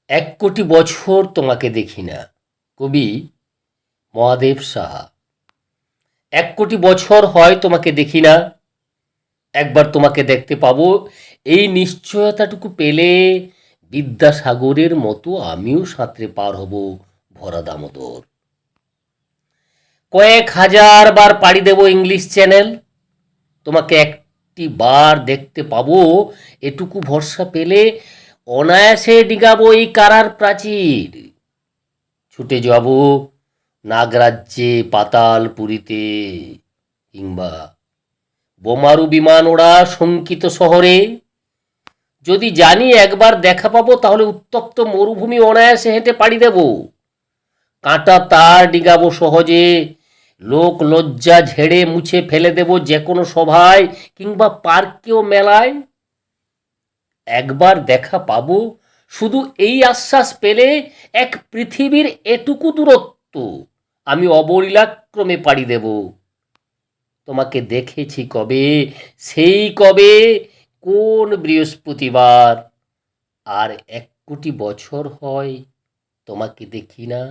এক কোটি বছর তোমাকে দেখি না। কবি মহাদেব সাহা। এক কোটি বছর হয় তোমাকে দেখি না, একবার তোমাকে দেখতে পাবো, এই নিশ্চয়তাটুকু পেলে বিদ্যাসাগরের মতো আমিও সাঁতরে পার হব ভরা দামোদর। কয়েক হাজার বার পাড়ি দেব ইংলিশ চ্যানেল, তোমাকে একটি বার দেখতে পাবো, এটুকু ভরসা পেলে অনায়াসে ডিগাবো এই কারার প্রাচীর। ছুটে যাব নাগরাজ্যে পাতালপুরীতে, কিংবা বোমারু বিমান ওড়া শঙ্কিত শহরে। যদি জানি একবার দেখা পাবো, তাহলে উত্তপ্ত মরুভূমি অনায়াসে হেঁটে পাড়ি দেব। কাঁটা তার ডিগাবো সহজে, লোক লজ্জা ঝেড়ে মুছে ফেলে দেব যে কোনো সভায় কিংবা পার্কে ও মেলায়। একবার দেখা পাবো, শুধু এই আশ্বাস পেলে এক পৃথিবীর এটুকু দূরত্ব আমি অবলীলাক্রমে পাড়ি দেব। তোমাকে দেখেছি কবে, সেই কবে, কোন বৃহস্পতিবার, আর এক কোটি বছর হয় তোমাকে দেখি না।